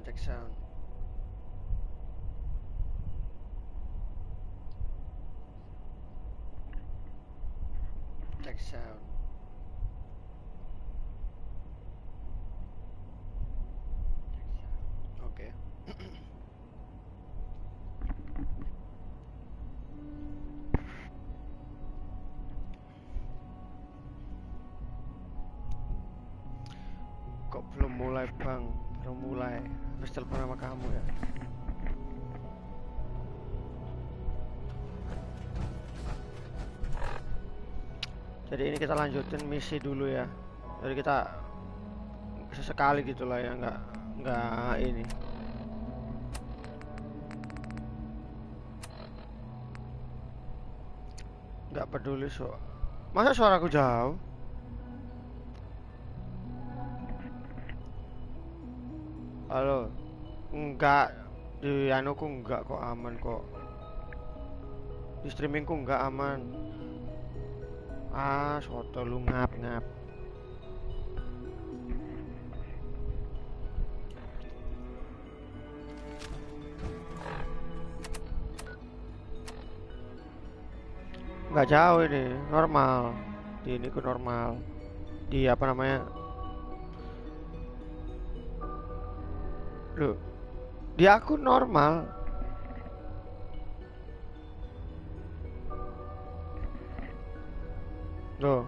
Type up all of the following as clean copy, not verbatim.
Check sound. Check sound. Oke. Kok belum mulai, Bang? Belum mulai. Habis telepon sama kamu ya. Jadi ini kita lanjutin misi dulu ya. Jadi kita sesekali gitulah ya, nggak ini. Nggak peduli masa suaraku jauh? Halo, enggak, di anuku enggak kok, aman kok. Di streamingku enggak aman. Ah, soto lu ngap. Enggak jauh ini, normal. Di ini ku normal. Di apa namanya? Loh, di aku normal. Loh.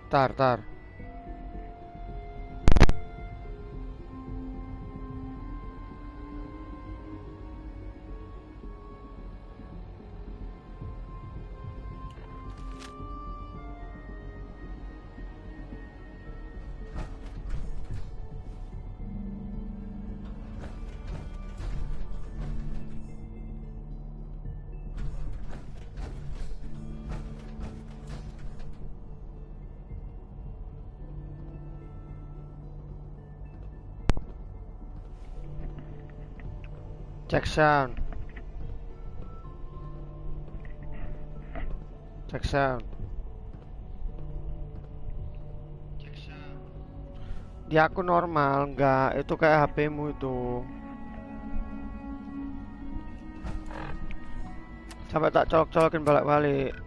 Tar. Cek sound. Cek sound. Di aku normal, enggak. Itu kayak HP-mu itu. Sampai tak colok-colokin balik-balik.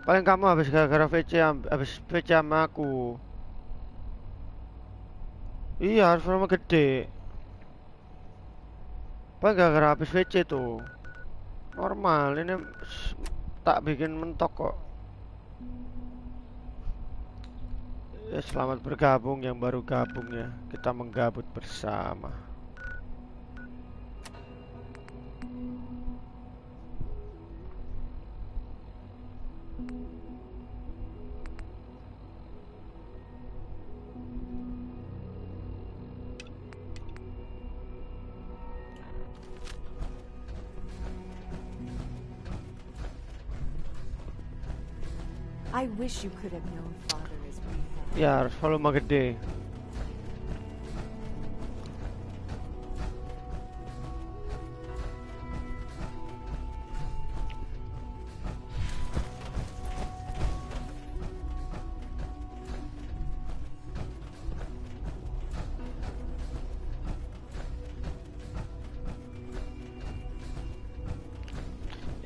Paling kamu habis gara-gara habis VC sama aku. Iya, harus volume gede. Paling gara-gara habis VC tuh. Normal, ini tak bikin mentok kok. Ya, selamat bergabung yang baru gabung ya. Kita menggabut bersama. I wish you could have known father as we have. Ya, harus volume gede.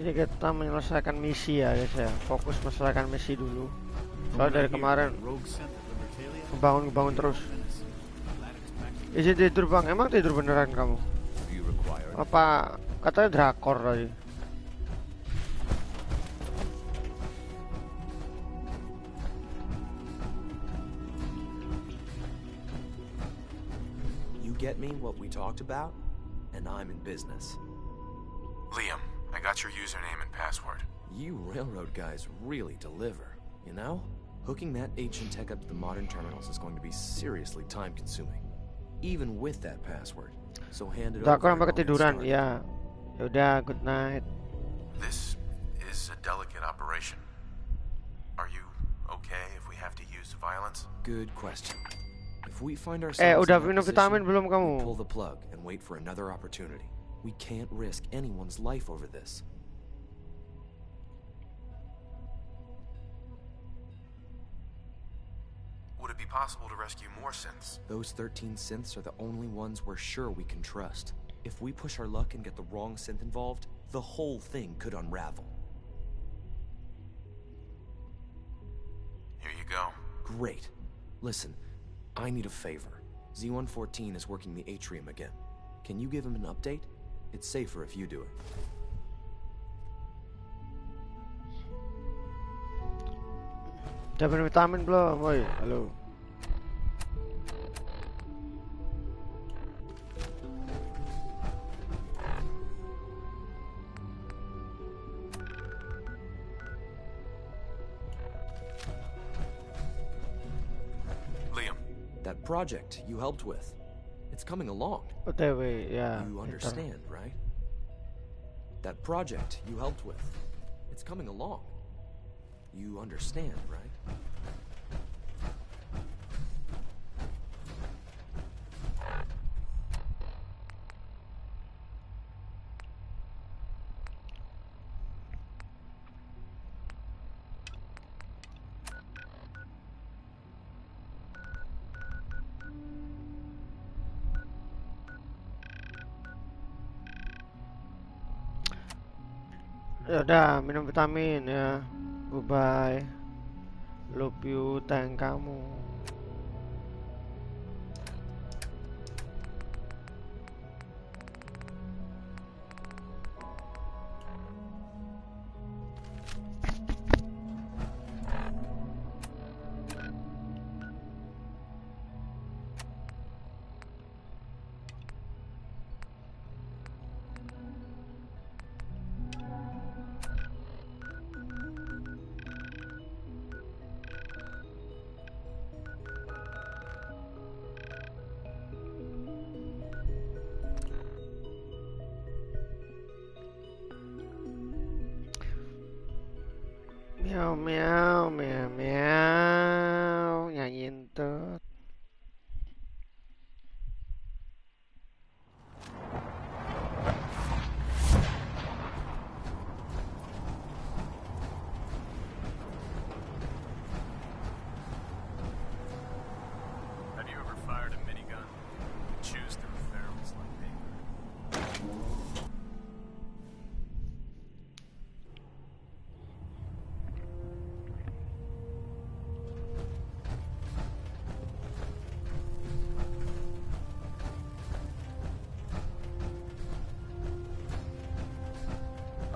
Ini kita menyelesaikan misi ya guys ya. Fokus menyelesaikan misi dulu. Soalnya dari kemarin ngebangun terus. Izin tidur bang, emang tidur beneran kamu? Apa katanya drakor tadi? You get me what we talked about, and I'm in business. Liam, I got your username and password. You railroad guys really deliver, you know? Hooking that ancient tech up to the modern terminals is going to be seriously time-consuming, even with that password. So hand it over. Drakor sampai ketiduran, ya. Yaudah, good night. This is a delicate operation. Are you okay if we have to use violence? Good question. If we find ourselves udah in minum that vitamin position, belum we kamu? pull the plug and wait for another opportunity. We can't risk anyone's life over this. Would it be possible to rescue more synths? Those 13 synths are the only ones we're sure we can trust. If we push our luck and get the wrong synth involved, the whole thing could unravel. Here you go. Great. Listen, I need a favor. Z114 is working the atrium again. Can you give him an update? It's safer if you do it. Udah minum vitamin belum? Woi, halo. Liam, That project you helped with, it's coming along. OTW, ya. You understand, right? That project you helped with, it's coming along. You understand, right? Ya udah, minum vitamin ya. Goodbye. Love you, tank kamu.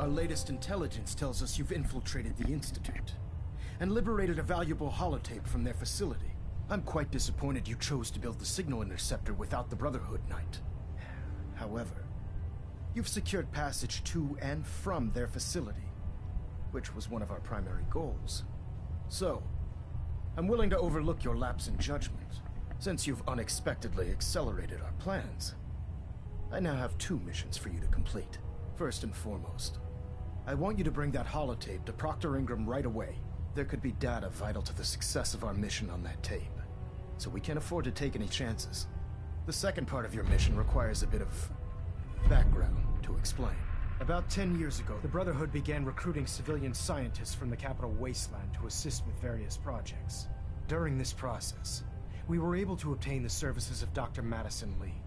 Our latest intelligence tells us you've infiltrated the Institute and liberated a valuable holotape from their facility. I'm quite disappointed you chose to build the signal interceptor without the Brotherhood, Knight. However, you've secured passage to and from their facility, which was one of our primary goals. So, I'm willing to overlook your lapse in judgment, since you've unexpectedly accelerated our plans. I now have 2 missions for you to complete. First and foremost, I want you to bring that holotape to Proctor Ingram right away. There could be data vital to the success of our mission on that tape, so we can't afford to take any chances. The second part of your mission requires a bit of background to explain. About 10 years ago, the Brotherhood began recruiting civilian scientists from the capital wasteland to assist with various projects. During this process, we were able to obtain the services of Dr. Madison Lee,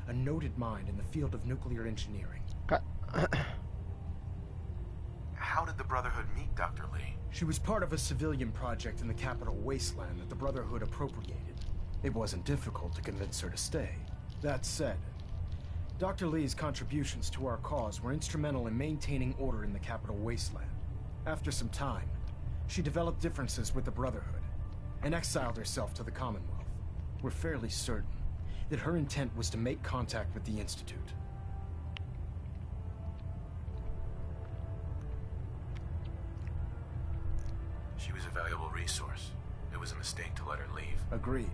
a noted mind in the field of nuclear engineering. How did the Brotherhood meet Dr. Lee? She was part of a civilian project in the capital wasteland that the Brotherhood appropriated. It wasn't difficult to convince her to stay. That said, Dr. Lee's contributions to our cause were instrumental in maintaining order in the capital wasteland. After some time, she developed differences with the Brotherhood and exiled herself to the Commonwealth. We're fairly certain that her intent was to make contact with the Institute. She was a valuable resource. It was a mistake to let her leave. Agreed.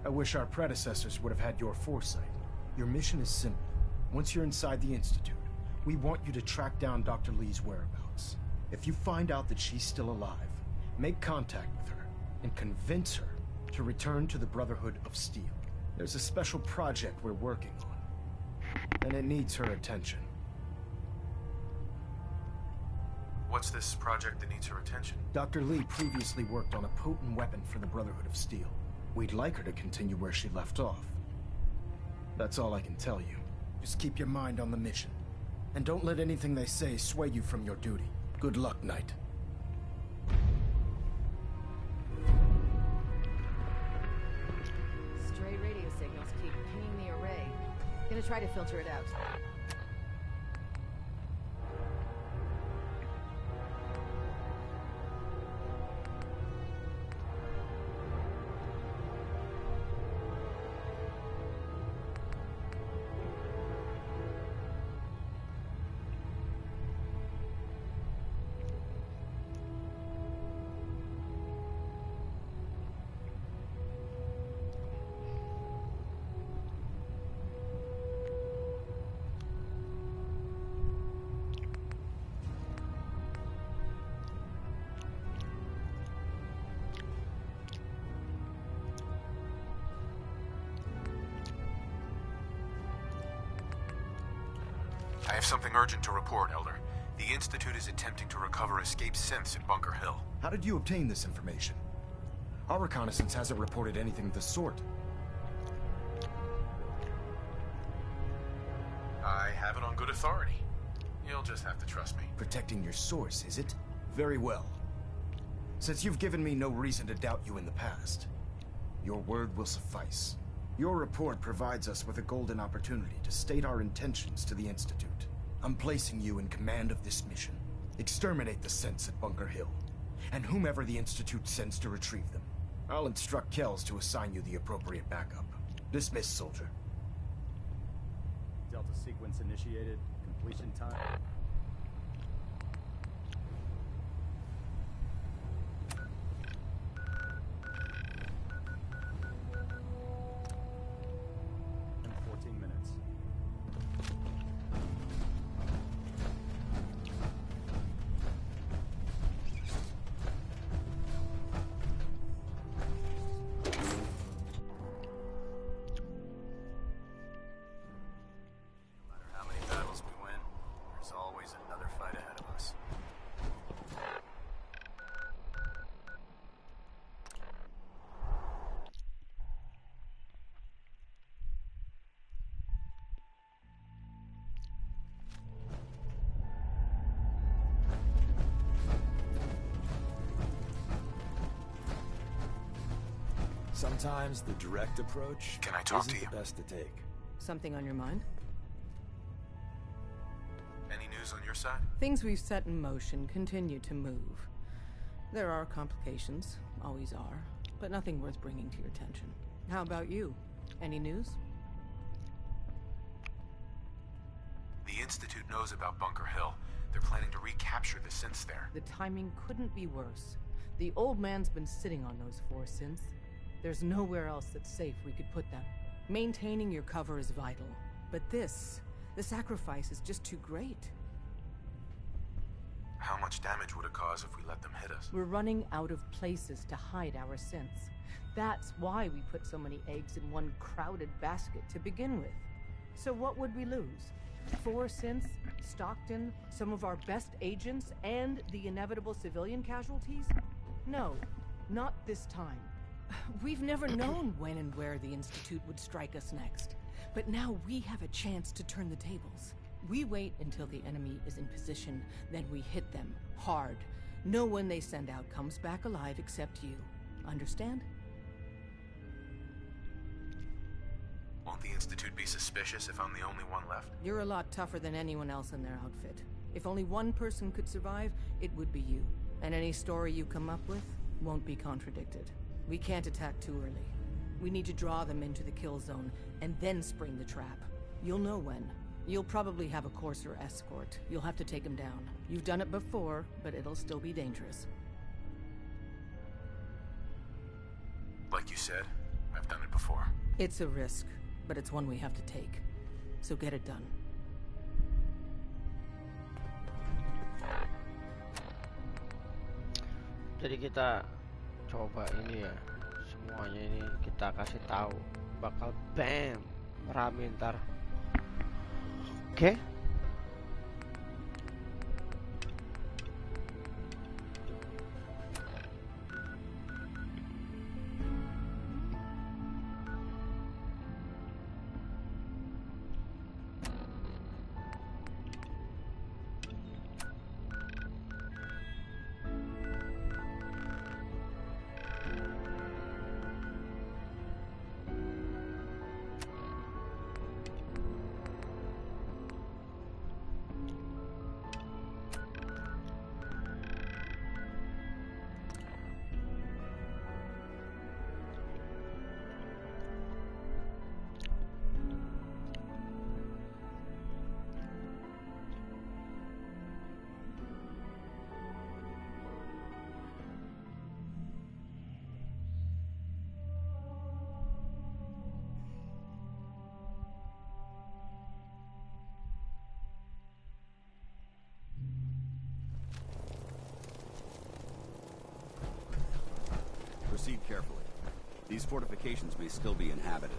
I wish our predecessors would have had your foresight. Your mission is simple. Once you're inside the Institute, we want you to track down Dr. Lee's whereabouts. If you find out that she's still alive, make contact with her and convince her to return to the Brotherhood of Steel. There's a special project we're working on, and it needs her attention. What's this project that needs her attention? Dr. Lee previously worked on a potent weapon for the Brotherhood of Steel. We'd like her to continue where she left off. That's all I can tell you. Just keep your mind on the mission, and don't let anything they say sway you from your duty. Good luck, Knight. Stray radio signals keep pinging the array. Gonna try to filter it out. I have something urgent to report, Elder. The Institute is attempting to recover escaped synths at Bunker Hill. How did you obtain this information? Our reconnaissance hasn't reported anything of the sort. I have it on good authority. You'll just have to trust me. Protecting your source, is it? Very well. Since you've given me no reason to doubt you in the past, your word will suffice. Your report provides us with a golden opportunity to state our intentions to the Institute. I'm placing you in command of this mission. Exterminate the synths at Bunker Hill, and whomever the Institute sends to retrieve them. I'll instruct Kells to assign you the appropriate backup. Dismissed, soldier. Delta sequence initiated. Completion time. In 14 minutes. Sometimes the direct approach Can I talk isn't to you? the best to take. Something on your mind? Any news news on your side? Things we've set in motion continue to move. There are complications, always are, but nothing worth bringing to your attention. How about you? Any news? The Institute knows about Bunker Hill. They're planning to recapture the synths there. The timing couldn't be worse. The old man's been sitting on those 4 synths. There's nowhere else that's safe we could put them. Maintaining your cover is vital. But the sacrifice is just too great. How much damage would it cause if we let them hit us? We're running out of places to hide our synths. That's why we put so many eggs in one crowded basket to begin with. So what would we lose? 4 synths, Stockton, some of our best agents, and the inevitable civilian casualties? No, not this time. We've never known when and where the Institute would strike us next. But now we have a chance to turn the tables. We wait until the enemy is in position, then we hit them hard. No one they send out comes back alive except you. Understand? Won't the Institute be suspicious if I'm the only one left? You're a lot tougher than anyone else in their outfit. If only one person could survive, it would be you. And any story you come up with won't be contradicted. We can't attack too early. We need to draw them into the kill zone, and then spring the trap. You'll know when. You'll probably have a Courser escort. You'll have to take them down. You've done it before, but it'll still be dangerous. Like you said, I've done it before. It's a risk, but it's one we have to take. So get it done. Jadi kita coba ini ya, semuanya ini kita kasih tahu, bakal bam rame ntar. Oke. Proceed carefully. These fortifications may still be inhabited.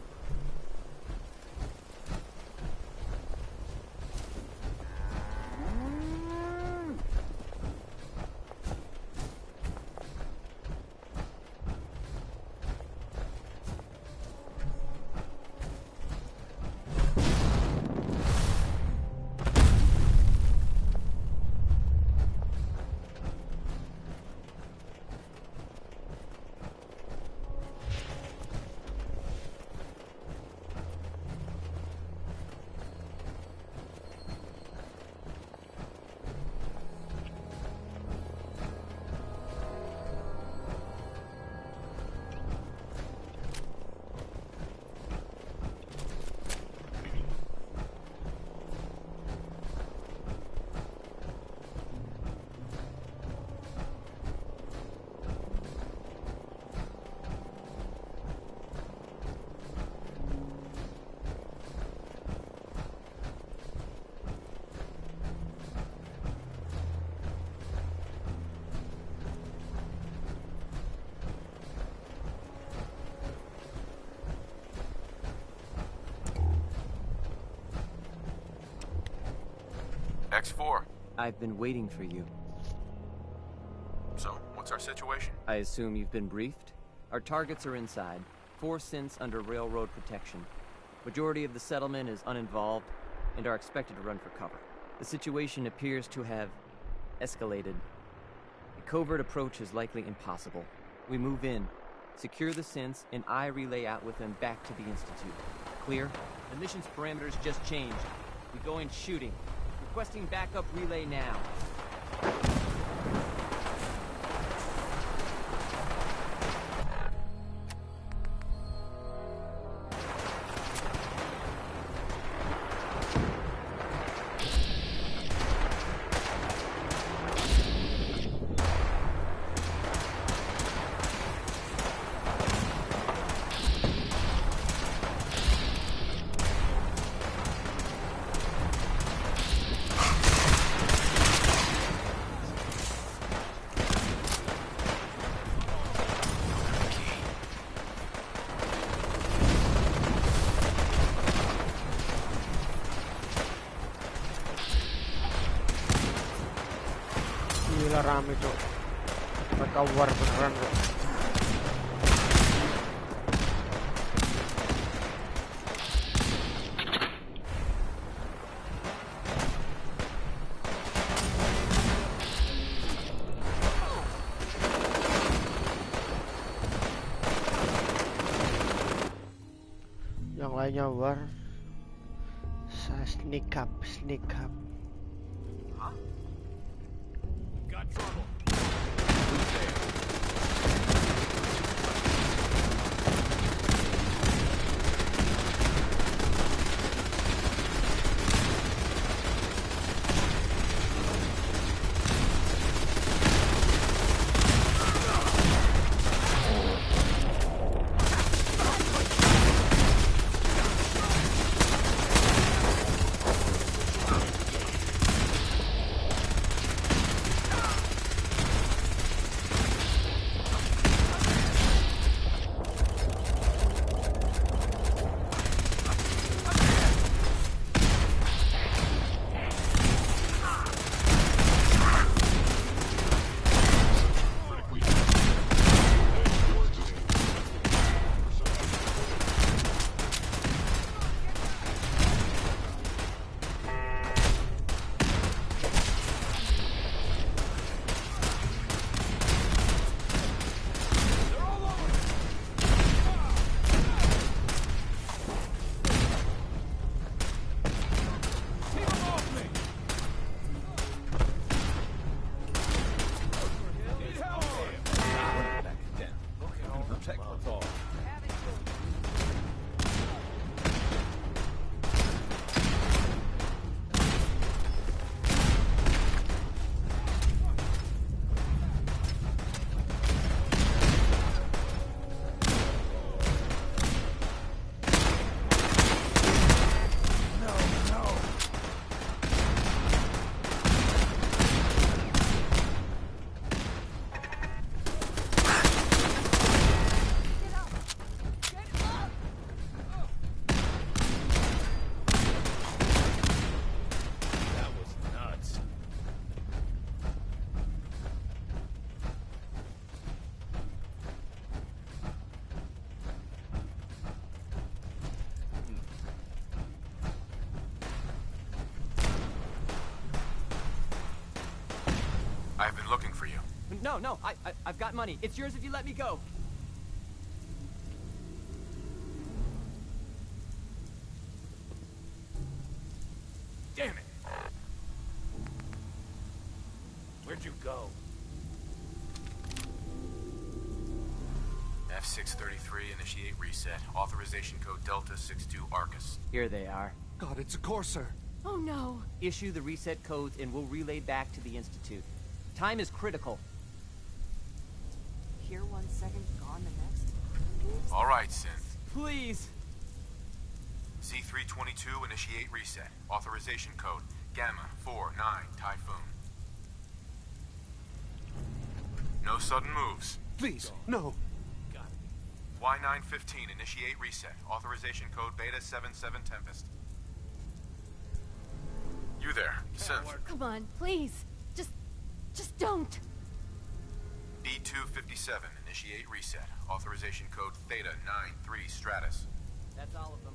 X4. I've been waiting for you. So, what's our situation? I assume you've been briefed? Our targets are inside. 4 synths under railroad protection. Majority of the settlement is uninvolved and are expected to run for cover. The situation appears to have escalated. A covert approach is likely impossible. We move in, secure the synths, and I relay out with them back to the Institute. Clear? The mission's parameters just changed. We go in shooting. Requesting backup relay now. Gila rame cok. Mereka war beneran kok. Yang lainnya war. Saya sneak up. Got trouble. I've been looking for you. No, I've got money. It's yours if you let me go. Damn it! Where'd you go? F633, initiate reset. Authorization code Delta 62 Arcus. Here they are. God, it's a Corsair. Oh no. Issue the reset codes and we'll relay back to the Institute. Time is critical. Here 1 second, gone the next. All right, Synth. Please. Z322, initiate reset. Authorization code Gamma 49 Typhoon. No sudden moves. Please, no. Y915, initiate reset. Authorization code Beta 77 Tempest. You there, Synth. Come on, please. Just don't. B257, initiate reset. Authorization code Theta 93 Stratus. That's all of them.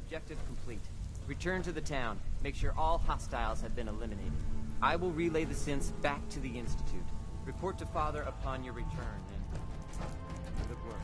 Objective complete. Return to the town. Make sure all hostiles have been eliminated. I will relay the synths back to the Institute. Report to Father upon your return, and good work.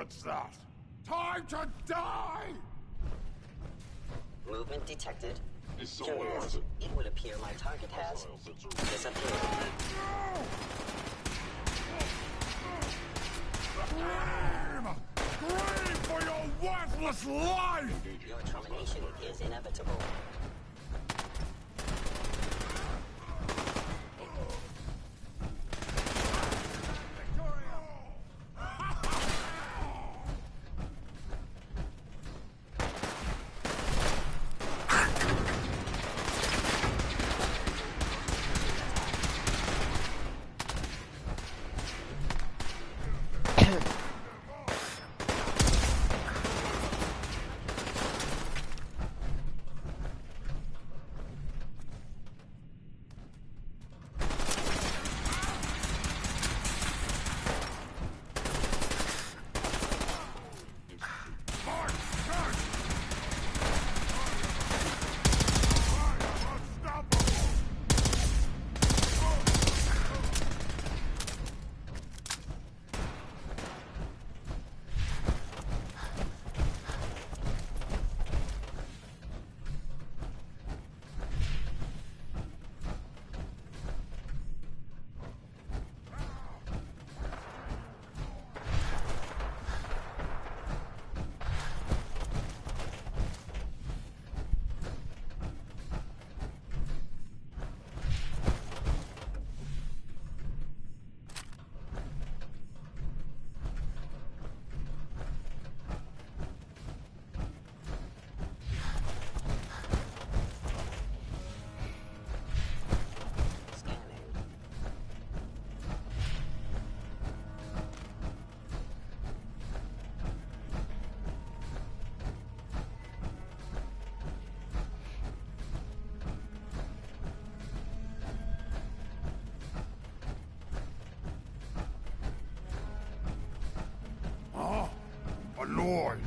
What's that? Time to die! Movement detected. Curious. It would appear my target has disappeared. Scream for your worthless life! Your termination is inevitable. Noise!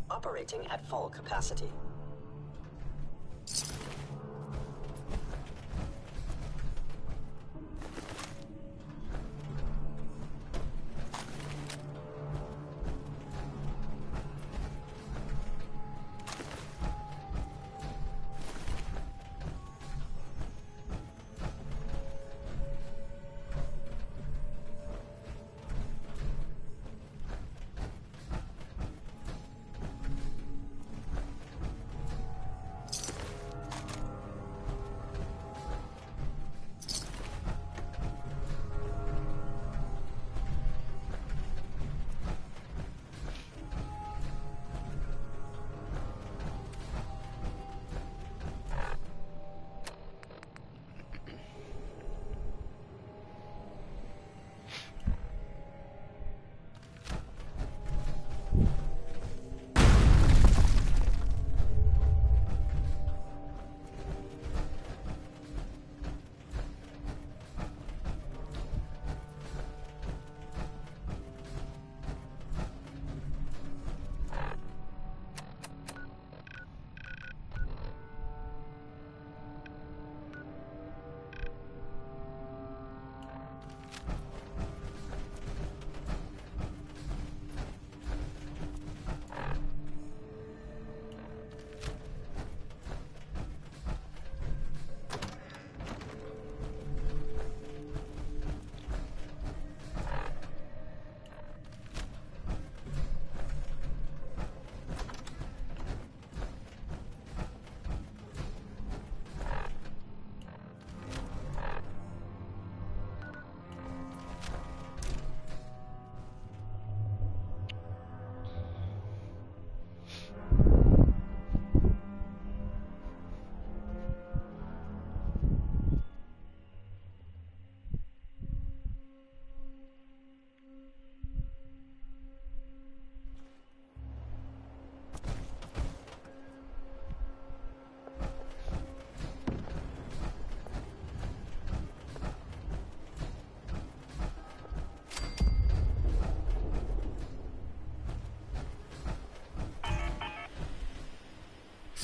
Operating at full capacity.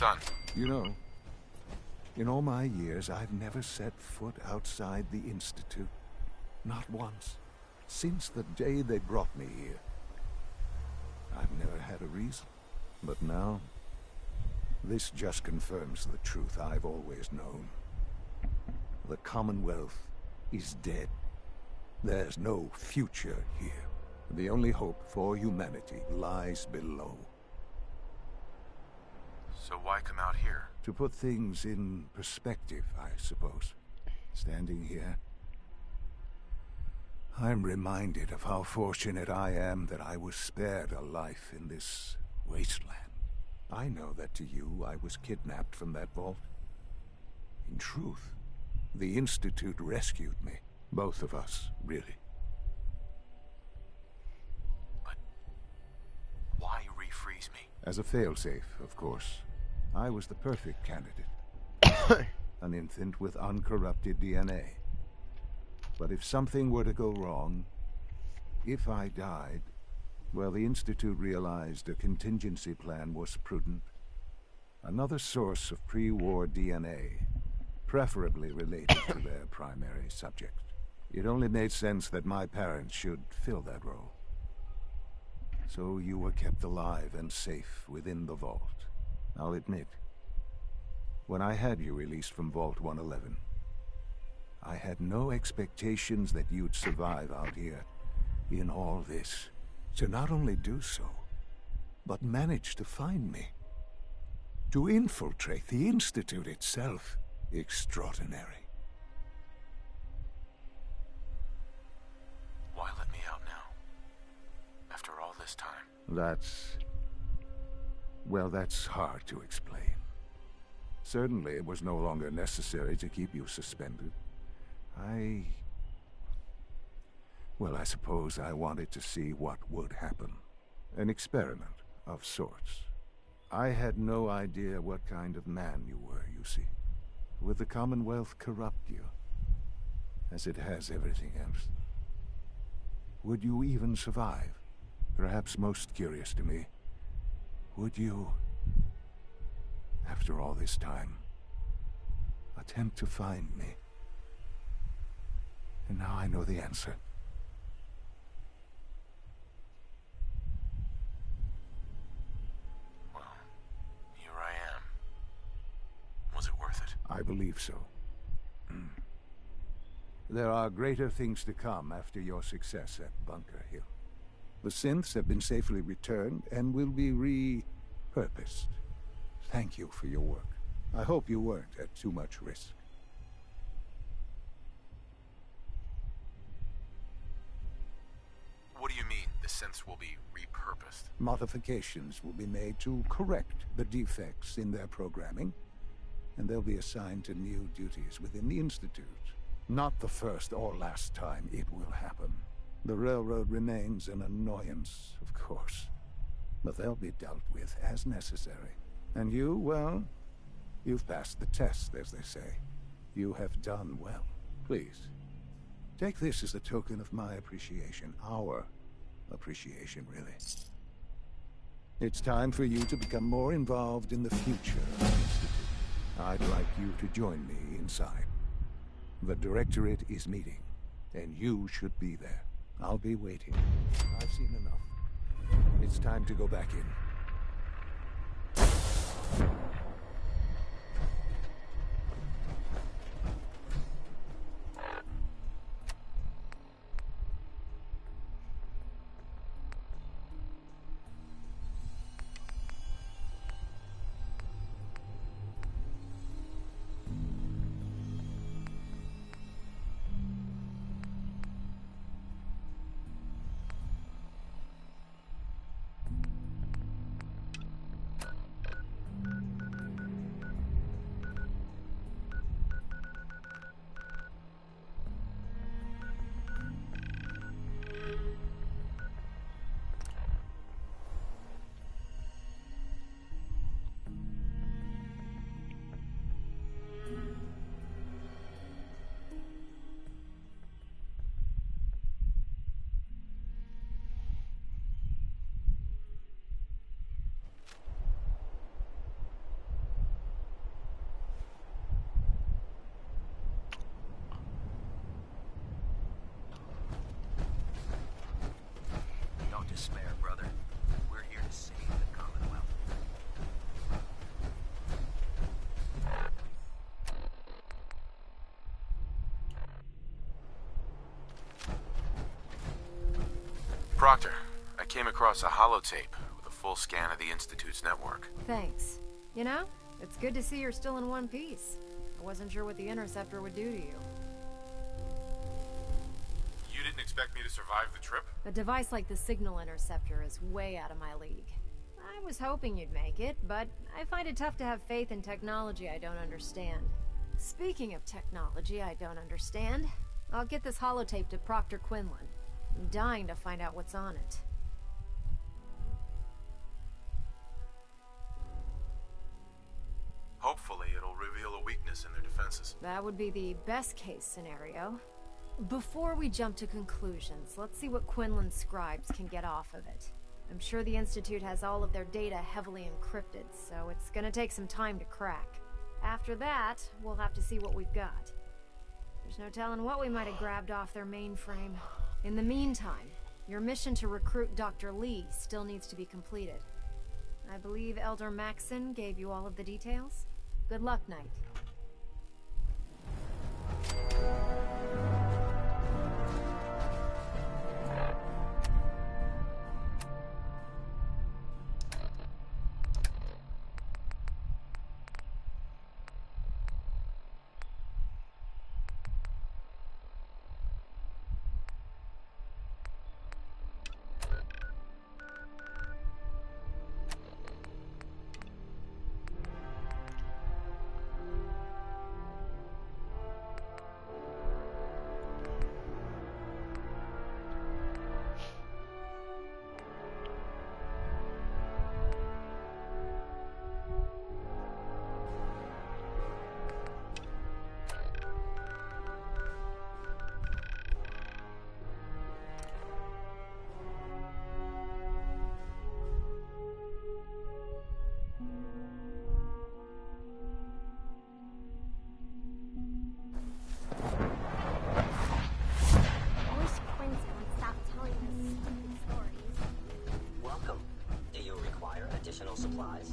Son. You know, in all my years, I've never set foot outside the Institute. Not once. Since the day they brought me here. I've never had a reason. But now, this just confirms the truth I've always known. The Commonwealth is dead. There's no future here. The only hope for humanity lies below. So why come out here? To put things in perspective, I suppose. Standing here, I'm reminded of how fortunate I am that I was spared a life in this wasteland. I know that to you, I was kidnapped from that vault. In truth, the Institute rescued me. Both of us, really. But why refreeze me? As a failsafe, of course. I was the perfect candidate. An infant with uncorrupted DNA. But if something were to go wrong, if I died, well, the Institute realized a contingency plan was prudent. Another source of pre-war DNA, preferably related to their primary subject. It only made sense that my parents should fill that role. So you were kept alive and safe within the vault. I'll admit, when I had you released from Vault 111, I had no expectations that you'd survive out here in all this. To not only do so, but manage to find me. To infiltrate the Institute itself. Extraordinary. Why let me out now? After all this time? Well, that's hard to explain. Certainly, it was no longer necessary to keep you suspended. Well, I suppose I wanted to see what would happen. An experiment of sorts. I had no idea what kind of man you were, you see. Would the Commonwealth corrupt you, as it has everything else? Would you even survive? Perhaps most curious to me, would you, after all this time, attempt to find me? And now I know the answer. Well, here I am. Was it worth it? I believe so. There are greater things to come after your success at Bunker Hill. The synths have been safely returned and will be repurposed. Thank you for your work. I hope you weren't at too much risk. What do you mean, the synths will be repurposed? Modifications will be made to correct the defects in their programming, and they'll be assigned to new duties within the Institute. Not the first or last time it will happen. The Railroad remains an annoyance, of course, but they'll be dealt with as necessary. And you, well, you've passed the test, as they say. You have done well. Please, take this as a token of my appreciation. Our appreciation, really. It's time for you to become more involved in the future of the Institute. I'd like you to join me inside. The Directorate is meeting, and you should be there. I'll be waiting. I've seen enough. It's time to go back in. Proctor, I came across a holotape with a full scan of the Institute's network. Thanks. You know, it's good to see you're still in one piece. I wasn't sure what the Interceptor would do to you. You didn't expect me to survive the trip? A device like the Signal Interceptor is way out of my league. I was hoping you'd make it, but I find it tough to have faith in technology I don't understand. Speaking of technology I don't understand, I'll get this holotape to Proctor Quinlan. I'm dying to find out what's on it. Hopefully it'll reveal a weakness in their defenses. That would be the best case scenario. Before we jump to conclusions, let's see what Quinlan's scribes can get off of it. I'm sure the Institute has all of their data heavily encrypted, so it's gonna take some time to crack. After that, we'll have to see what we've got. There's no telling what we might have grabbed off their mainframe. In the meantime, your mission to recruit Dr. Lee still needs to be completed. I believe Elder Maxson gave you all of the details. Good luck, Knight. Supplies.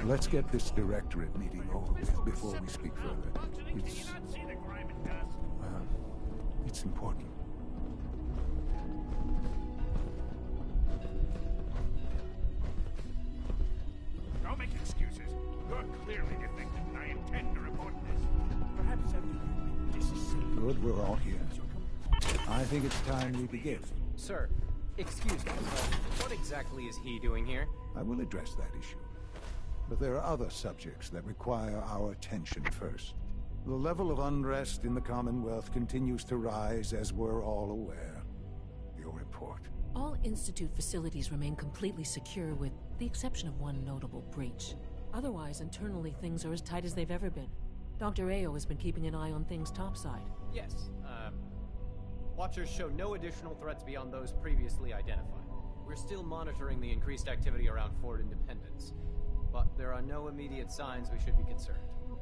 Let's get this directorate meeting over with before we speak further. It's important. Don't make excuses. You're clearly defective, and I intend to report this. Perhaps after you disassemble. Good, we're all here. I think it's time we begin. Sir, excuse me, but what exactly is he doing here? I will address that issue. But there are other subjects that require our attention first. The level of unrest in the Commonwealth continues to rise, as we're all aware. Your report. All Institute facilities remain completely secure, with the exception of one notable breach. Otherwise, internally, things are as tight as they've ever been. Dr. Ayo has been keeping an eye on things topside. Yes, Watchers show no additional threats beyond those previously identified. We're still monitoring the increased activity around Fort Independence, but there are no immediate signs we should be concerned.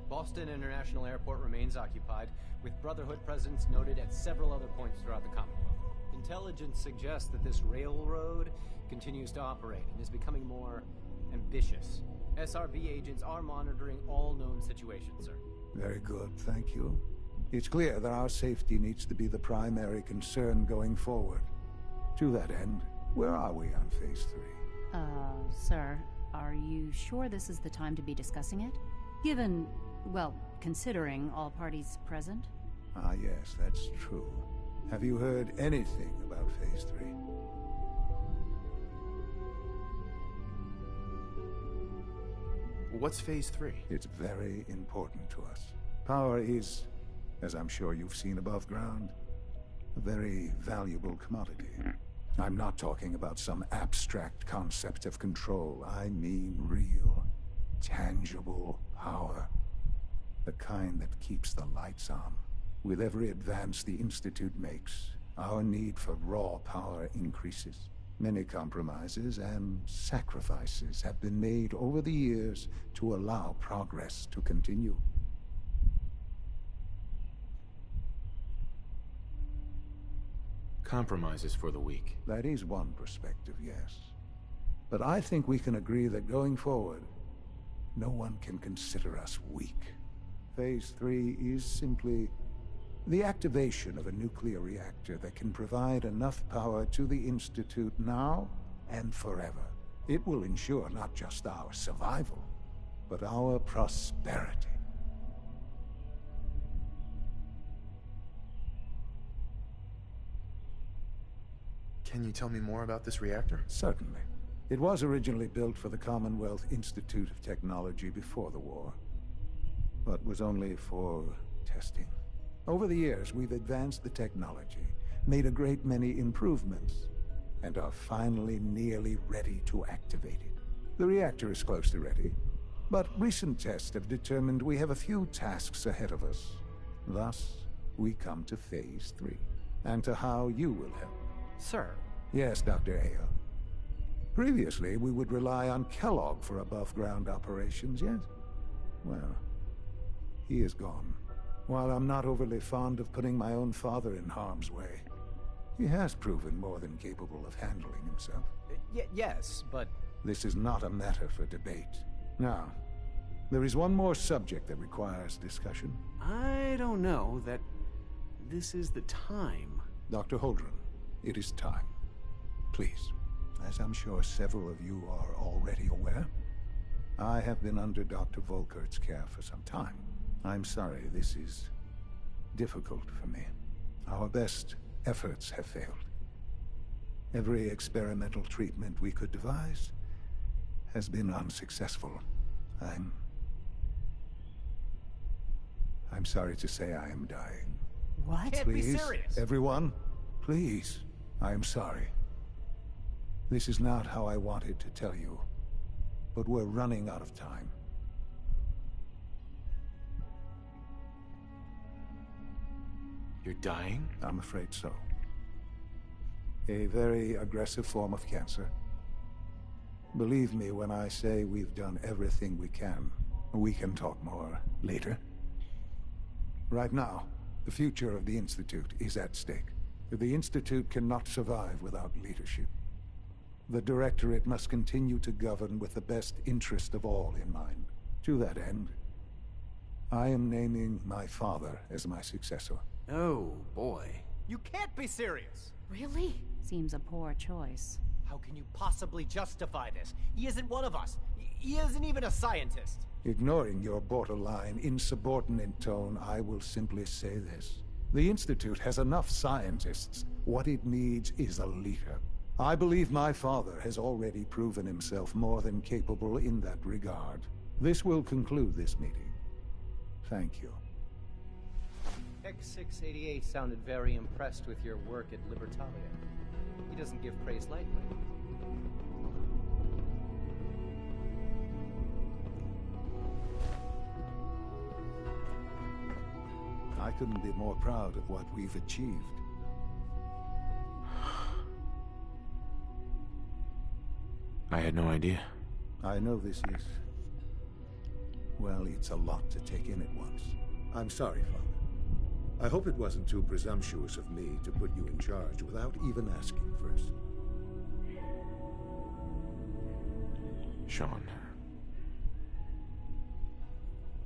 Boston International Airport remains occupied, with Brotherhood presence noted at several other points throughout the Commonwealth. Intelligence suggests that this railroad continues to operate and is becoming more ambitious. SRB agents are monitoring all known situations, sir. Very good, thank you. It's clear that our safety needs to be the primary concern going forward. To that end, where are we on Phase 3? Sir, are you sure this is the time to be discussing it? Given, well, considering all parties present? Ah, yes, that's true. Have you heard anything about Phase 3? What's Phase 3? It's very important to us. Power is, as I'm sure you've seen above ground, a very valuable commodity. I'm not talking about some abstract concept of control. I mean real, tangible power. The kind that keeps the lights on. With every advance the Institute makes, our need for raw power increases. Many compromises and sacrifices have been made over the years to allow progress to continue. Compromises for the weak. That is one perspective, yes. But I think we can agree that going forward, no one can consider us weak. Phase 3 is simply the activation of a nuclear reactor that can provide enough power to the Institute now and forever. It will ensure not just our survival, but our prosperity. Can you tell me more about this reactor? Certainly. It was originally built for the Commonwealth Institute of Technology before the war, but was only for testing. Over the years, we've advanced the technology, made a great many improvements, and are finally nearly ready to activate it. The reactor is close to ready, but recent tests have determined we have a few tasks ahead of us. Thus, we come to Phase 3, and to how you will help. Sir. Yes, Dr. Ayo. Previously, we would rely on Kellogg for above-ground operations, yes? Well, he is gone. While I'm not overly fond of putting my own father in harm's way, he has proven more than capable of handling himself. Yes, but... This is not a matter for debate. Now, there is one more subject that requires discussion. I don't know that this is the time. Dr. Holdren, it is time. Please, as I'm sure several of you are already aware, I have been under Dr. Volkert's care for some time. I'm sorry, this is difficult for me. Our best efforts have failed. Every experimental treatment we could devise has been unsuccessful. I'm sorry to say I am dying. What? Can't Please, be serious. everyone, please, I am sorry. This is not how I wanted to tell you, but we're running out of time. You're dying? I'm afraid so. A very aggressive form of cancer. Believe me when I say we've done everything we can. We can talk more later. Right now, the future of the Institute is at stake. The Institute cannot survive without leadership. The Directorate must continue to govern with the best interest of all in mind. To that end, I am naming my father as my successor. Oh, boy. You can't be serious! Really? Seems a poor choice. How can you possibly justify this? He isn't one of us. He isn't even a scientist. Ignoring your borderline, insubordinate tone, I will simply say this. The Institute has enough scientists. What it needs is a leader. I believe my father has already proven himself more than capable in that regard. This will conclude this meeting. Thank you. X688 sounded very impressed with your work at Libertalia. He doesn't give praise lightly. I couldn't be more proud of what we've achieved. I had no idea. I know this is... well, it's a lot to take in at once. I'm sorry, Father. I hope it wasn't too presumptuous of me to put you in charge without even asking first. Sean.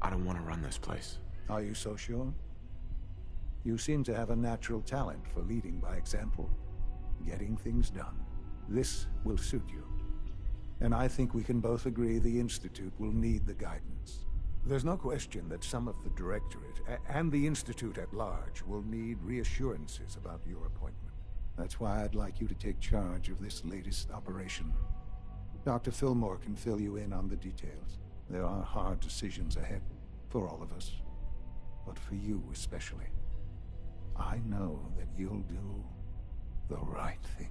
I don't want to run this place. Are you so sure? You seem to have a natural talent for leading by example, getting things done. This will suit you. And I think we can both agree the Institute will need the guidance. There's no question that some of the Directorate and the Institute at large will need reassurances about your appointment. That's why I'd like you to take charge of this latest operation. Dr. Fillmore can fill you in on the details. There are hard decisions ahead, for all of us. But for you especially. I know that you'll do the right thing.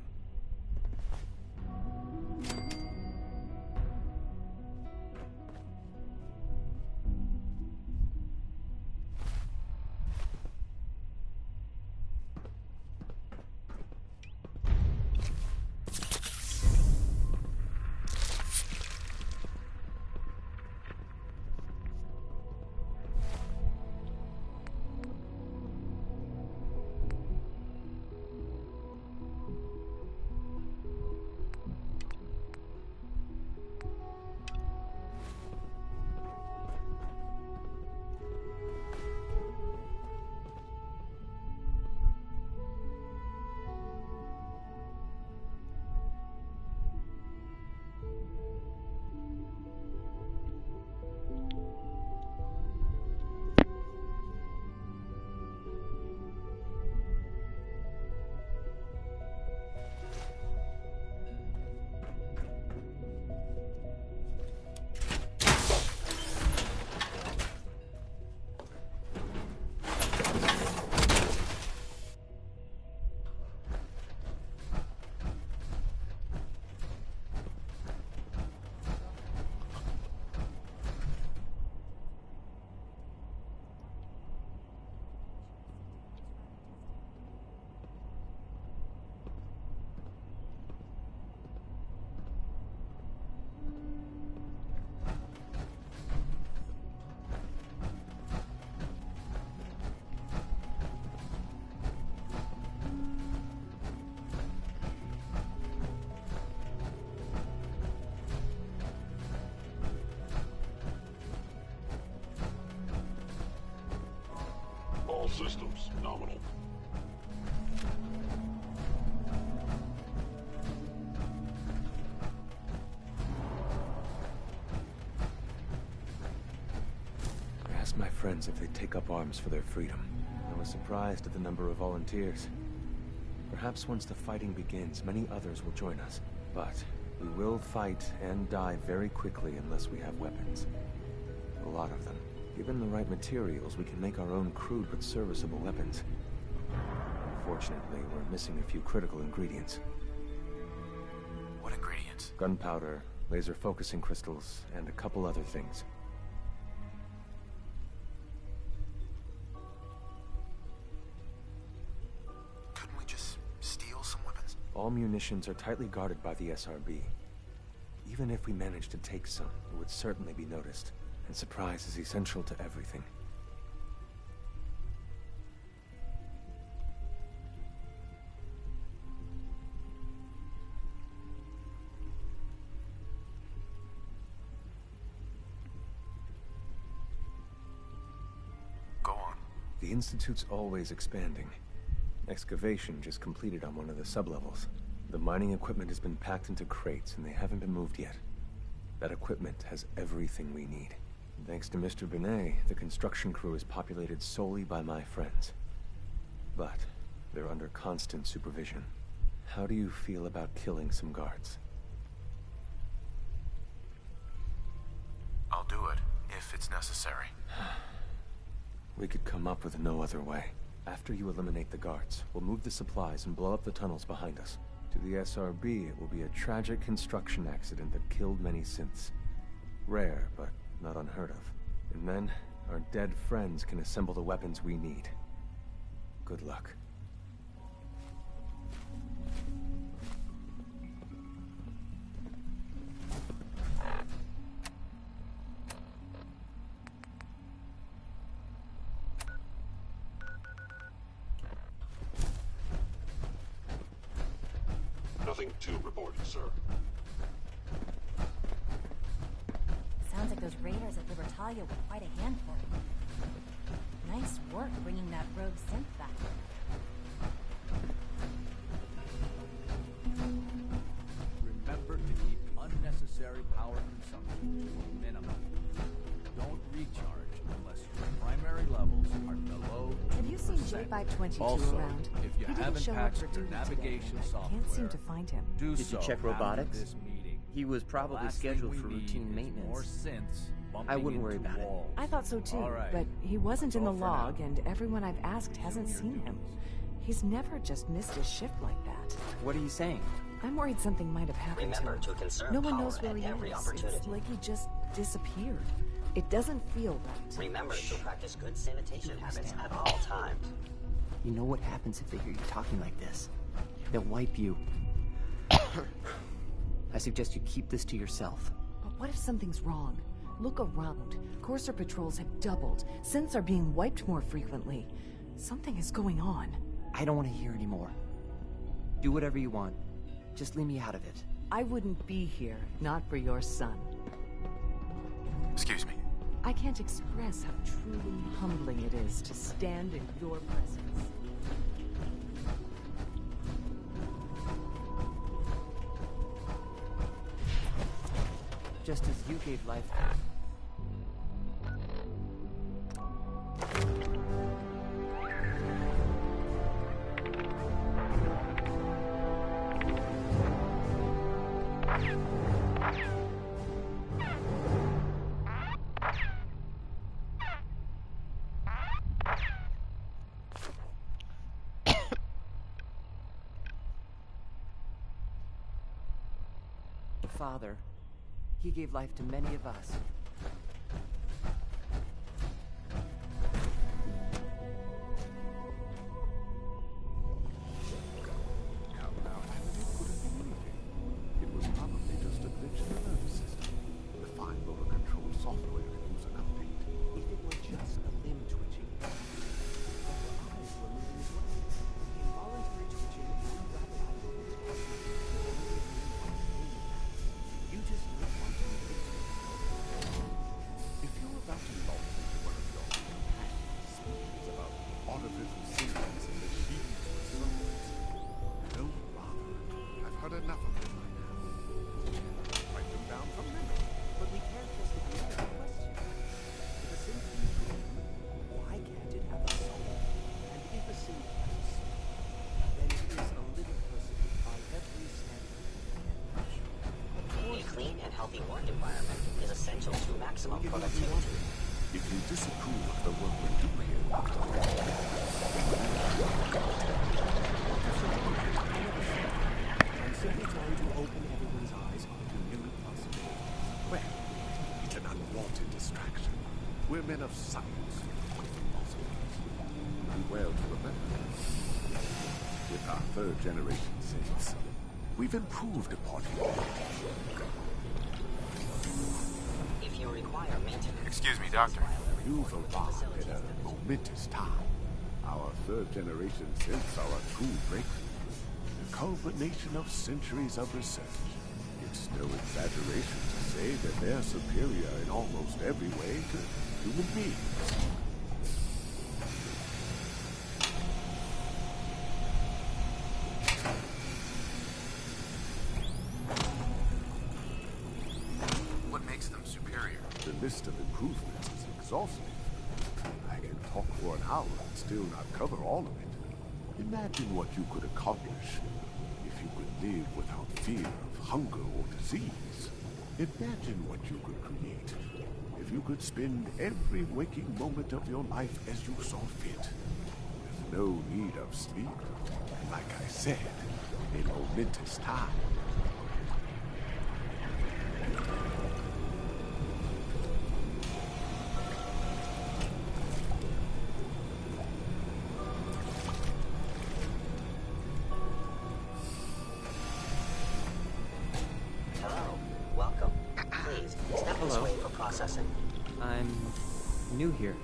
systems, nominal. I asked my friends if they'd take up arms for their freedom. I was surprised at the number of volunteers. Perhaps once the fighting begins, many others will join us. But we will fight and die very quickly unless we have weapons. A lot of them. Given the right materials, we can make our own crude but serviceable weapons. Unfortunately, we're missing a few critical ingredients. What ingredients? Gunpowder, laser focusing crystals, and a couple other things. Couldn't we just steal some weapons? All munitions are tightly guarded by the SRB. Even if we managed to take some, it would certainly be noticed. And surprise is essential to everything. Go on. The Institute's always expanding. Excavation just completed on one of the sublevels. The mining equipment has been packed into crates and they haven't been moved yet. That equipment has everything we need. Thanks to Mr. Binet, the construction crew is populated solely by my friends. But they're under constant supervision. How do you feel about killing some guards? I'll do it, if it's necessary. We could come up with no other way. After you eliminate the guards, we'll move the supplies and blow up the tunnels behind us. To the SRB, it will be a tragic construction accident that killed many synths. Rare, but not unheard of. And then, our dead friends can assemble the weapons we need. Good luck. Nothing to report, sir. Sounds like those raiders at Libertalia were quite a handful. Nice work bringing that rogue synth back. Remember to keep unnecessary power consumption to a minimum. Don't recharge unless your primary levels are below 2%. Have you seen J522 also, around? if you He didn't haven't show up patched for your duty navigation today, and software, I can't seem to find him. do Did so you check after robotics? this meeting. He was probably Last thing scheduled we for need routine is maintenance. more synths bumping I wouldn't worry into about it. walls. I thought so too, All right. but he wasn't in the That's all for log, now. and everyone I've asked hasn't seen him. He's never just missed his shift like that. What are you saying? I'm worried something might have happened Remember to to him. conserve No one power knows where at he every is. opportunity. It's like he just disappeared. It doesn't feel right. Remember to practice good sanitation habits at all times. You know what happens if they hear you talking like this? They'll wipe you. I suggest you keep this to yourself. But what if something's wrong? Look around. Courser patrols have doubled. Synths are being wiped more frequently. Something is going on. I don't want to hear anymore. Do whatever you want. Just leave me out of it. I wouldn't be here, not for your son. Excuse me. I can't express how truly humbling it is to stand in your presence. Just as you gave life. The Father, he gave life to many of us. It was probably just a glitch in the nervous system. The fine motor control software could use an update. If it were just a limb twitching, but her eyes were moving as well. Involuntary twitching and rapid eye movement. You just don't want to lose it. environment is essential to maximum productivity. If you disapprove of the work we do here, Doctor, I'm simply trying to open everyone's eyes to new possibilities. Well, it's an unwanted distraction. We're men of science, with philosophies. We well to remember. With our third generation synths, we've improved upon humanity. If you require maintenance... Excuse me, Doctor. You've arrived at a momentous time. Our third generation synths are a true breakthrough. The culmination of centuries of research. It's no exaggeration to say that they're superior in almost every way to human beings. What makes them superior? The list of improvements is exhaustive. I can talk for an hour and still not cover all of it. Imagine what you could accomplish if you could live without fear of hunger or disease. Imagine what you could create if you could spend every waking moment of your life as you saw fit, with no need of sleep, and like I said, a momentous time. I'm new here.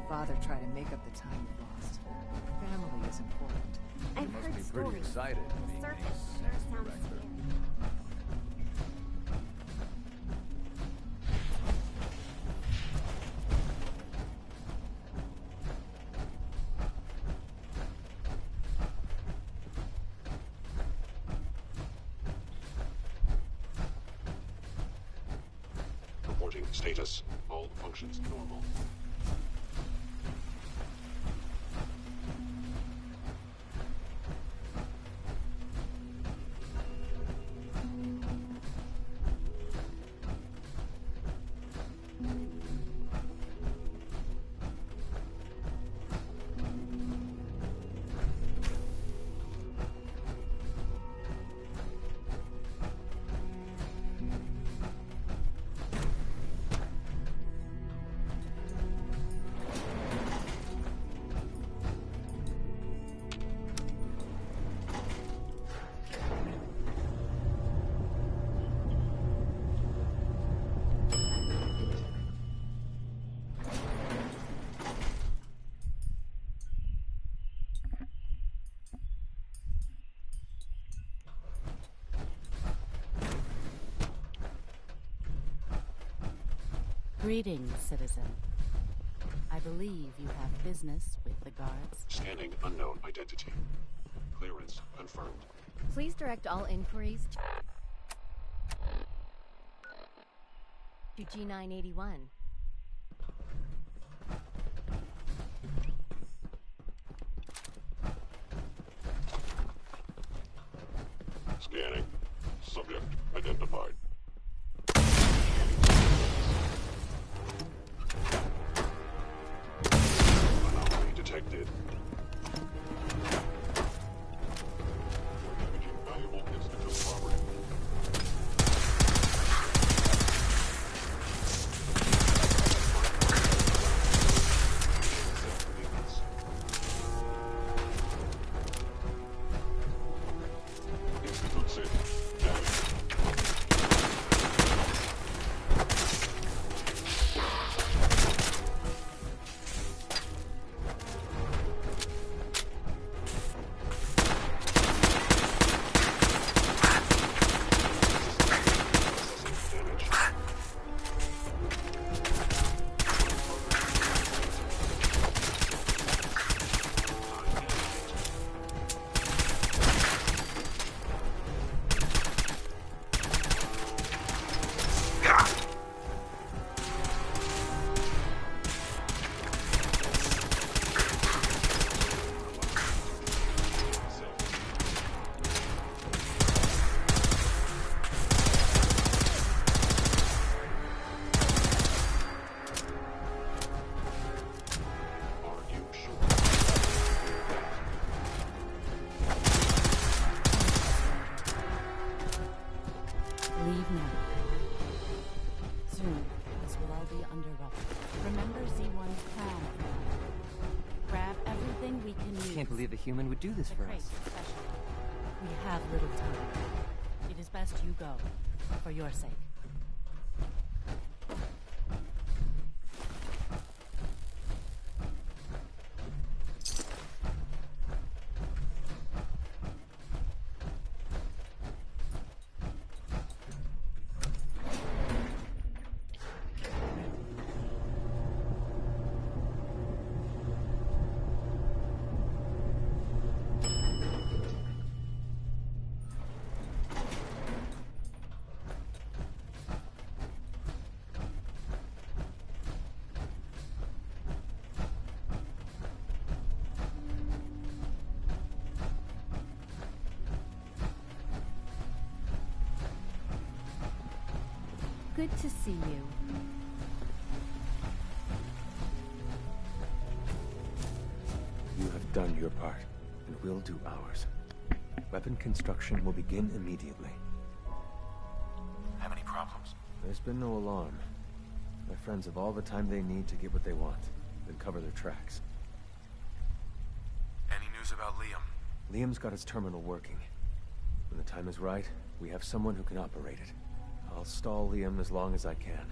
Father try to make up the time you've lost. Family is important. You must be pretty excited being a synth director. Reporting status. All functions normal. Greetings, citizen. I believe you have business with the guards. Scanning unknown identity. Clearance confirmed. Please direct all inquiries to G981. Scanning. Subject identified. Anomaly detected. Damaging valuable institute property. can't believe a human would do this for us. We have little time. It is best you go, for your sake. Good to see you. You have done your part, and we'll do ours. Weapon construction will begin immediately. Have any problems? There's been no alarm. My friends have all the time they need to get what they want, then cover their tracks. Any news about Liam? Liam's got his terminal working. When the time is right, we have someone who can operate it. I'll stall Liam as long as I can,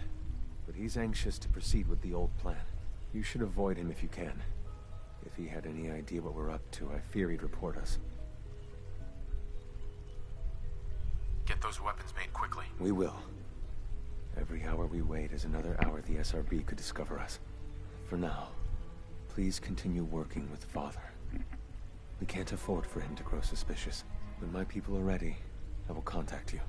but he's anxious to proceed with the old plan. You should avoid him if you can. If he had any idea what we're up to, I fear he'd report us. Get those weapons made quickly. We will. Every hour we wait is another hour the SRB could discover us. For now, please continue working with Father. We can't afford for him to grow suspicious. When my people are ready, I will contact you.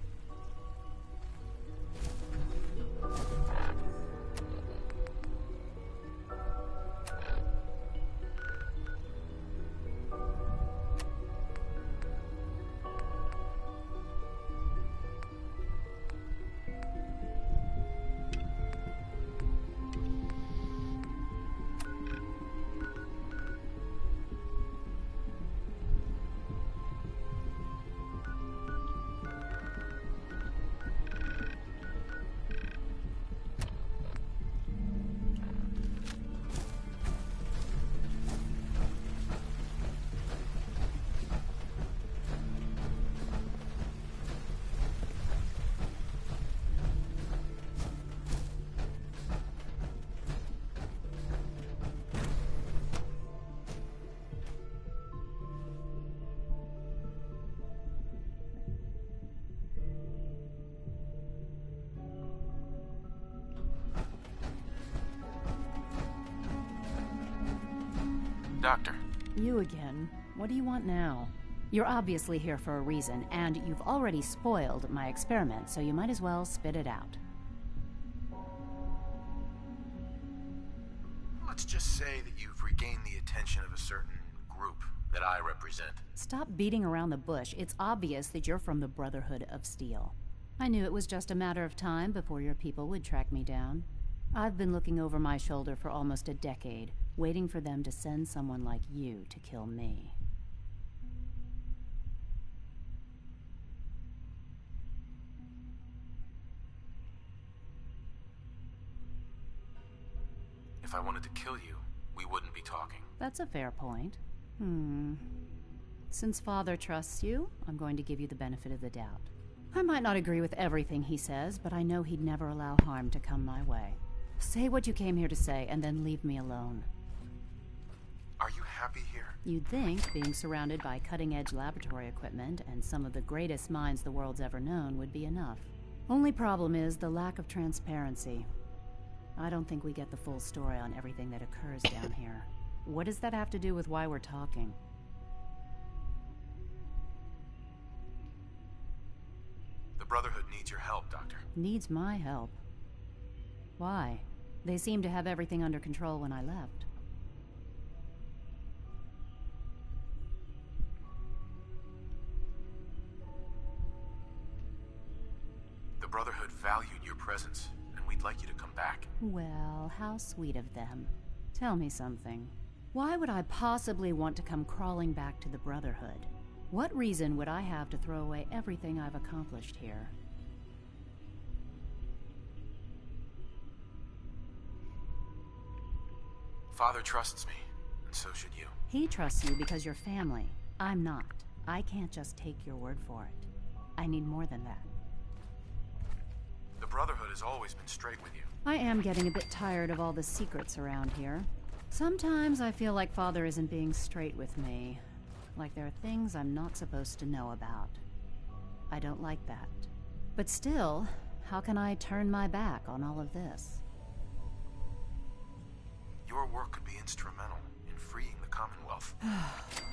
Doctor. You again. What do you want now? You're obviously here for a reason, and you've already spoiled my experiment, so you might as well spit it out. Let's just say that you've regained the attention of a certain group that I represent. Stop beating around the bush. It's obvious that you're from the Brotherhood of Steel. I knew it was just a matter of time before your people would track me down. I've been looking over my shoulder for almost a decade, waiting for them to send someone like you to kill me. If I wanted to kill you, we wouldn't be talking. That's a fair point. Since Father trusts you, I'm going to give you the benefit of the doubt. I might not agree with everything he says, but I know he'd never allow harm to come my way. Say what you came here to say, and then leave me alone. Are you happy here? You'd think being surrounded by cutting-edge laboratory equipment and some of the greatest minds the world's ever known would be enough. Only problem is the lack of transparency. I don't think we get the full story on everything that occurs down here. What does that have to do with why we're talking? The Brotherhood needs your help, Doctor. Needs my help? Why? They seemed to have everything under control when I left. The Brotherhood valued your presence, and we'd like you to come back. Well, how sweet of them. Tell me something. Why would I possibly want to come crawling back to the Brotherhood? What reason would I have to throw away everything I've accomplished here? Father trusts me, and so should you. He trusts you because you're family. I'm not. I can't just take your word for it. I need more than that. The Brotherhood has always been straight with you. I am getting a bit tired of all the secrets around here. Sometimes I feel like Father isn't being straight with me. Like there are things I'm not supposed to know about. I don't like that. But still, how can I turn my back on all of this? Your work could be instrumental in freeing the Commonwealth.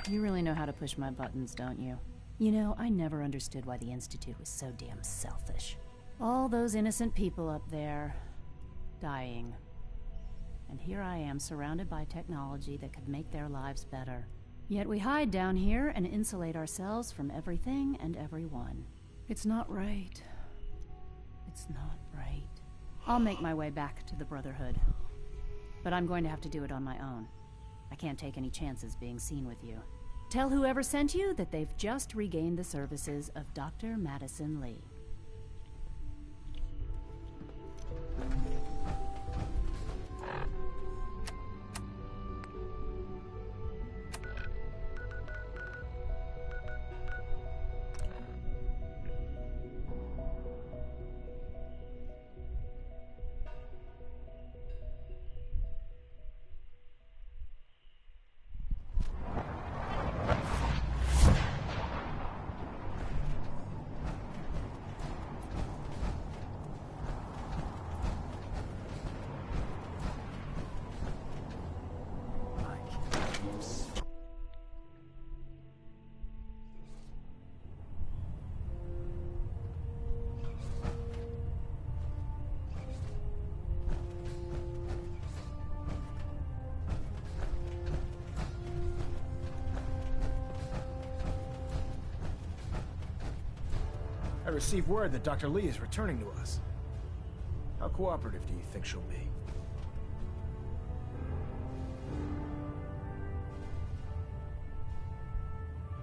You really know how to push my buttons, don't you? You know, I never understood why the Institute was so damn selfish. All those innocent people up there, dying. And here I am, surrounded by technology that could make their lives better. Yet we hide down here and insulate ourselves from everything and everyone. It's not right. It's not right. I'll make my way back to the Brotherhood. But I'm going to have to do it on my own. I can't take any chances being seen with you. Tell whoever sent you that they've just regained the services of Dr. Madison Lee. I received word that Dr. Lee is returning to us. How cooperative do you think she'll be?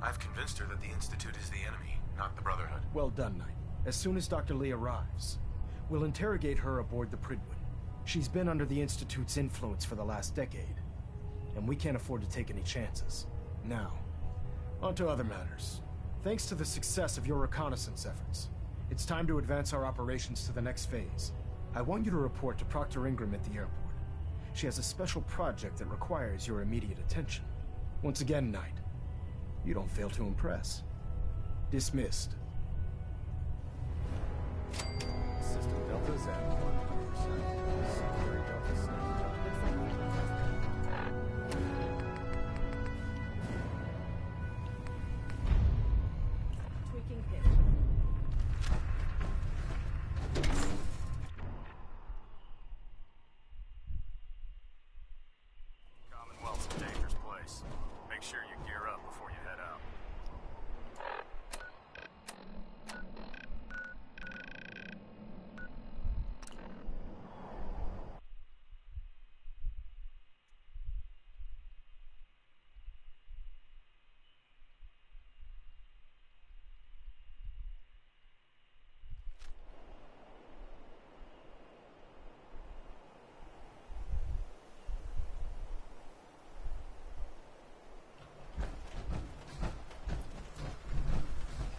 I've convinced her that the Institute is the enemy, not the Brotherhood. Well done, Knight. As soon as Dr. Lee arrives, we'll interrogate her aboard the Prydwen. She's been under the Institute's influence for the last decade, and we can't afford to take any chances. Now, on to other matters. Thanks to the success of your reconnaissance efforts, it's time to advance our operations to the next phase. I want you to report to Proctor Ingram at the airport. She has a special project that requires your immediate attention. Once again, Knight, you don't fail to impress. Dismissed. System Delta's at 100%. Secondary Delta Center. Tweaking pitch. Commonwealth's a dangerous place. Make sure you gear up before you head out.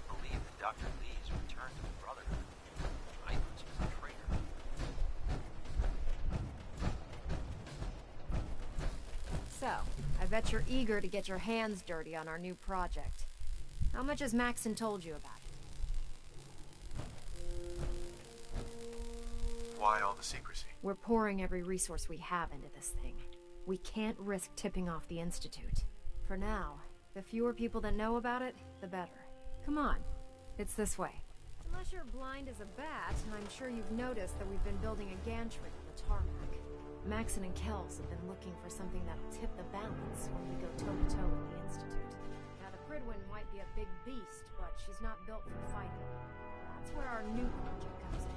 Believe that Dr. Lee's return to the Brotherhood. I thought she was a traitor. So, I bet you're eager to get your hands dirty on our new project. How much has Maxon told you about it? Why all the secrecy? We're pouring every resource we have into this thing. We can't risk tipping off the Institute. For now, the fewer people that know about it, the better. Come on, it's this way. Unless you're blind as a bat, I'm sure you've noticed that we've been building a gantry on the tarmac. Maxon and Kells have been looking for something that'll tip the balance when we go toe-to-toe with the Institute. Now, the Prydwen might be a big beast, but she's not built for fighting. That's where our new project comes in.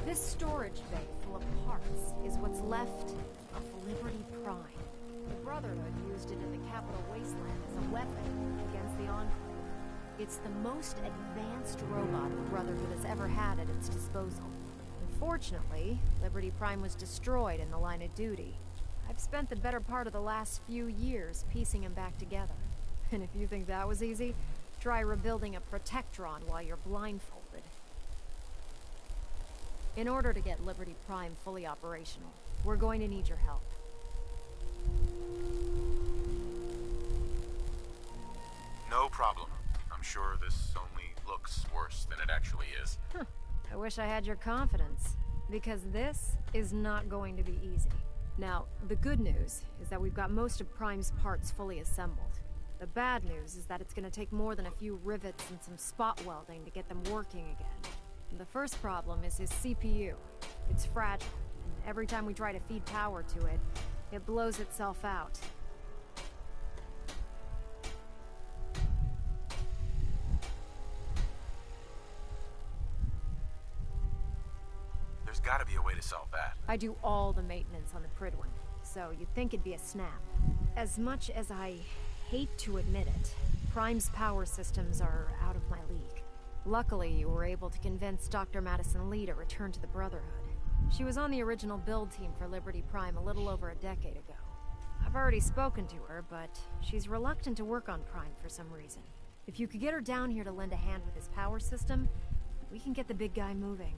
This storage bay full of parts is what's left of Liberty Prime. The Brotherhood used it in the Capital Wasteland as a weapon against the Enclave. It's the most advanced robot the Brotherhood has ever had at its disposal. Unfortunately, Liberty Prime was destroyed in the line of duty. I've spent the better part of the last few years piecing him back together. And if you think that was easy, try rebuilding a Protectron while you're blindfolded. In order to get Liberty Prime fully operational, we're going to need your help. No problem. I'm sure this only looks worse than it actually is. Huh. I wish I had your confidence, because this is not going to be easy. Now, the good news is that we've got most of Prime's parts fully assembled. The bad news is that it's going to take more than a few rivets and some spot welding to get them working again. And the first problem is his CPU. It's fragile, and every time we try to feed power to it, it blows itself out. There's gotta be a way to solve that. I do all the maintenance on the Pridwin, so you'd think it'd be a snap. As much as I hate to admit it, Prime's power systems are out of my league. Luckily, you were able to convince Dr. Madison Lee to return to the Brotherhood. She was on the original build team for Liberty Prime a little over a decade ago. I've already spoken to her, but she's reluctant to work on Prime for some reason. If you could get her down here to lend a hand with his power system, we can get the big guy moving.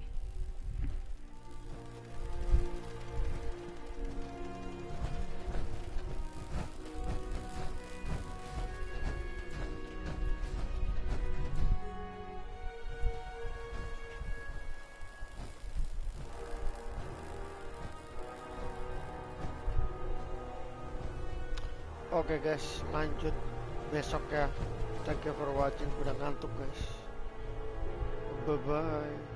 Oke guys, lanjut besok ya. Thank you for watching. Udah ngantuk guys. Bye bye.